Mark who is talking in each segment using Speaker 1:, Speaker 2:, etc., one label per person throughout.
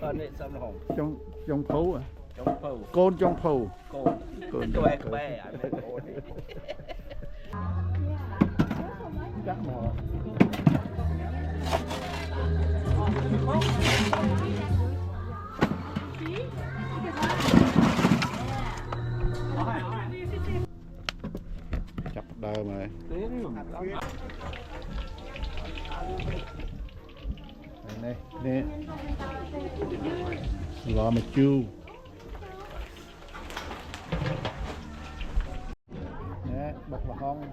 Speaker 1: con này xăm hồng
Speaker 2: trong phú à
Speaker 1: trong phù
Speaker 2: côn trong phù
Speaker 1: côn tôi ai bè à
Speaker 2: chắc mà chặt đời mà này nè lò mà chu nè bật vào con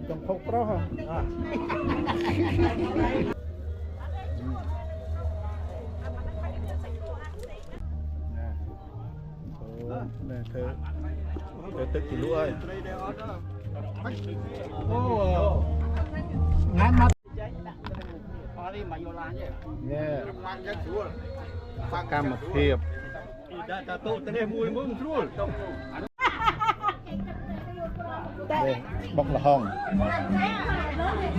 Speaker 2: trong phút đó hả nè thử tức thì lũ ơi ngán mắt nghe cam một hiệp đây bọc là hòn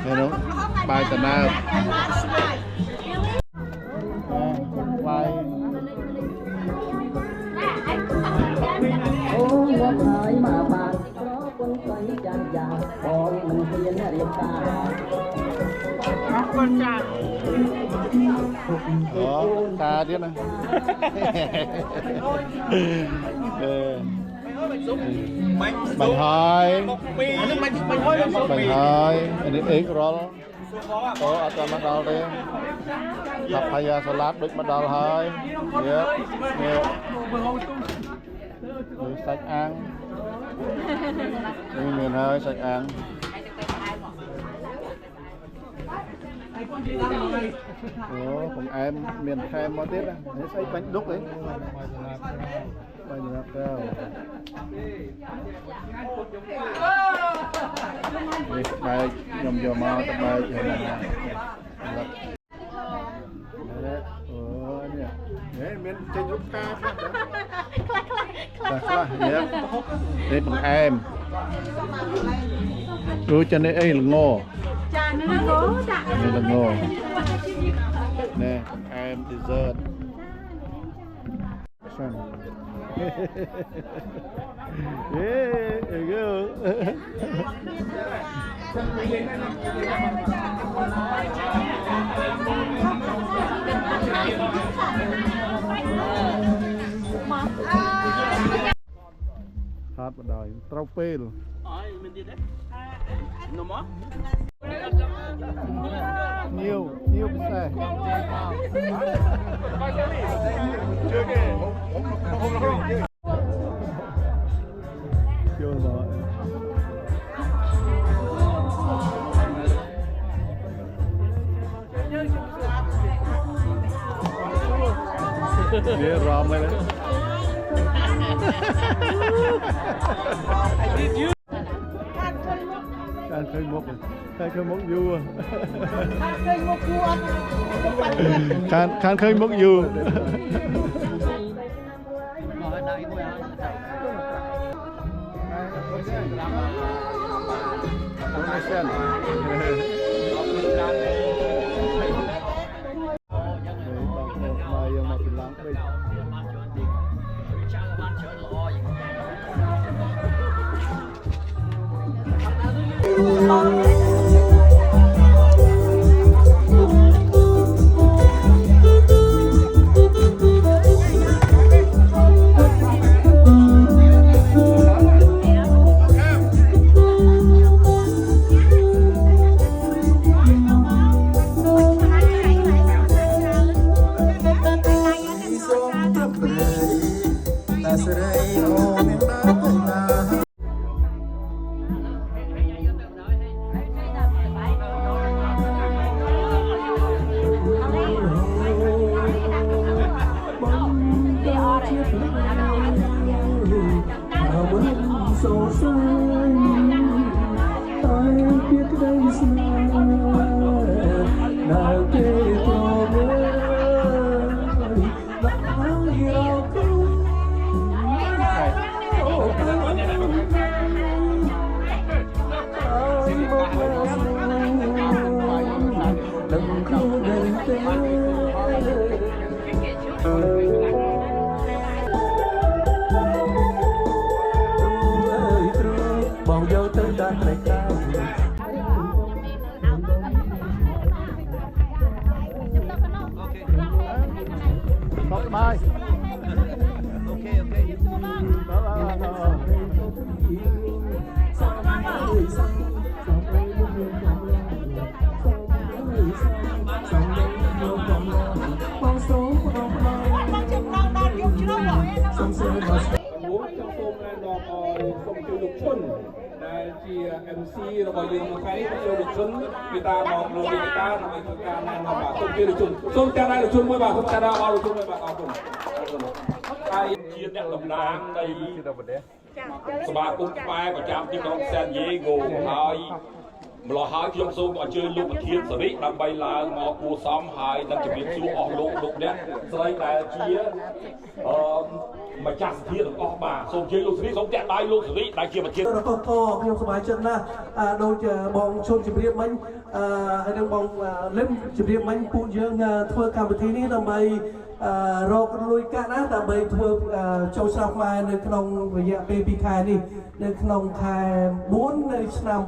Speaker 2: nghe nó bài tận nào bài
Speaker 3: mà bạn có quân xoay chàng già con mình hiền riêng ta
Speaker 2: đó ta chứ này bánh hỏi anh ấy ít rồi có ở trong mắt đầu đi tập hay salad được bắt đầu hơi nhiều sạch ăn miền hơi sạch ăn ủa còn em miền thêm một tiết á để xây bánh đúc ấy bánh đúc cao đi bài nhom nhom màu tập bài chuyện này đấy miền trên lúc ca đây bằng em đôi chân đây là ngô đây là ngô nè em dessert yeah, there you go. Hát bắt đầu trâu pê luôn. Nhiều xe. Chưa rồi. Dia ramai lah. Kan khơi mốc vua. Kan khơi mốc vua. Đừng
Speaker 4: muốn trong phim này đọc không chơi lục xuânដែលជា MC របស់យើងមួយថ្ងៃនេះចូលលោកជុនពីតាមកលោកពីតាដើម្បីធ្វើការណែនាំបាទសូមជឿលោកជុនសូមចាត់ឲ្យលោកជុនមួយបាទសូមចាត់ឲ្យលោកជុនមួយបាទអរគុណហើយជាអ្នកតំណាងនៃសមាគមខ្មែរប្រចាំទីក្រុងសានឌីយេហ្គោហើយម្ល៉េះហើយខ្ញុំសូមអញ្ជើញលោកប្រធានសេរីដើម្បីឡើងមកគួរសមហើយនឹងជម្រាបសួរអស់លោកអ្នកស្រីដែលជាម្ចាស់សភាទាំងអស់បាទសូមជឿលោកសេរីសូមតាក់ដៃលោកសេរីដែលជាប្រធាន
Speaker 5: របស់ខ្ញុំសប្បាយចិត្តណាស់ដូចបងជុនជម្រាបមិញហើយនឹងបងលឹមជម្រាបមិញពួកយើងធ្វើកម្មវិធីនេះដើម្បីរកលុយកាក់ណាដើម្បីធ្វើចូលឆ្នាំខ្មែរនៅក្នុងរយៈពេល2ខែនេះនៅក្នុងខែ4នៃឆ្នាំ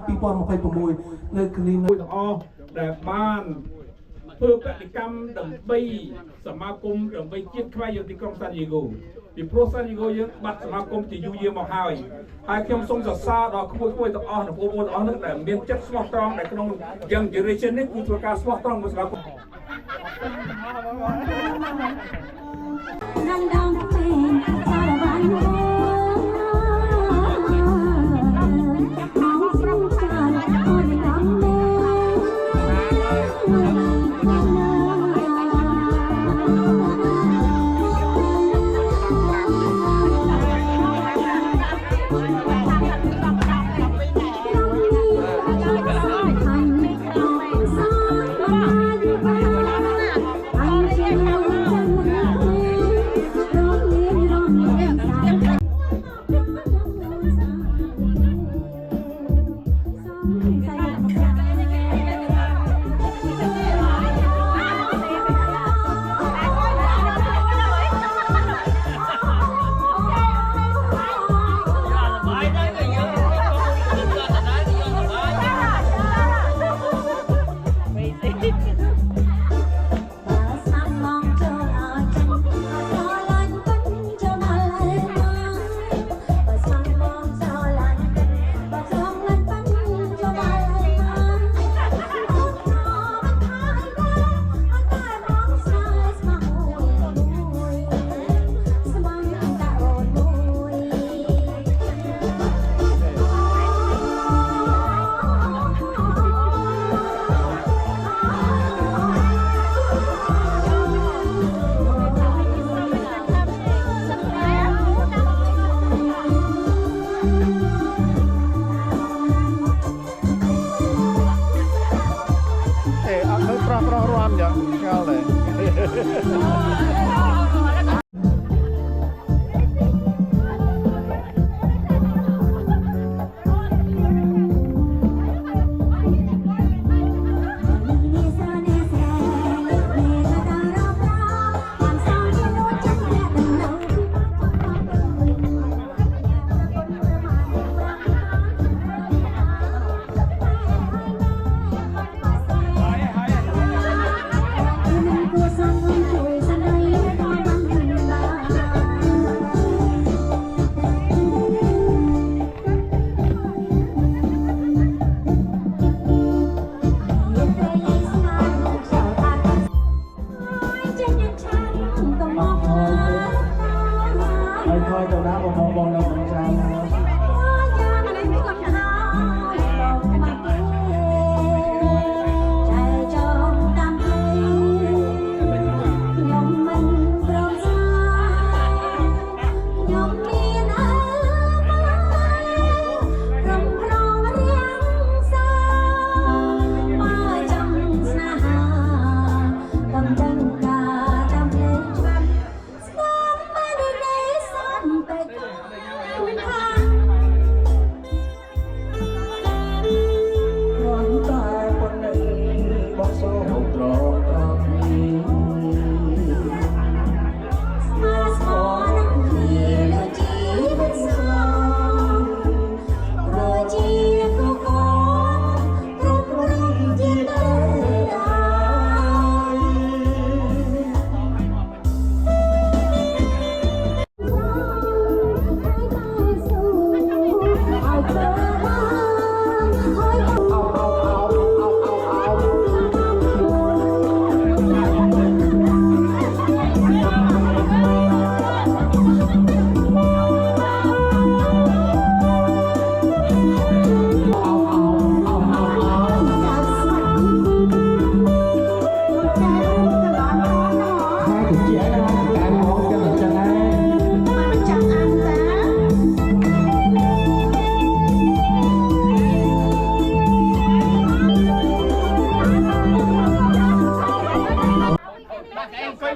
Speaker 5: 2026នៅគ្លីនិក
Speaker 4: ទាំងអស់ដែលបានធ្វើកតិកម្មដើម្បីសមាគមដើម្បីជាតិខ្មែរយកទីក្រុងសានឌីយេហ្គោពីព្រោះសានឌីយេហ្គោយើងបាត់សមាគមជាយូរយារមកហើយខ្ញុំសូមសរសើរដល់ក្មួយៗទាំងអស់បងប្អូនទាំងអស់នឹងដែលមានចិត្តស្មោះត្រង់ដែលក្នុង Young Generation នេះគឺធ្វើការស្មោះត្រង់មួយសមាគម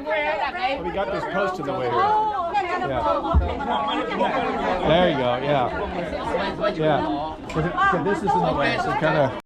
Speaker 2: We got this post in the way here. Yeah. There you go. Yeah. Yeah. So this is in the way. So kind of.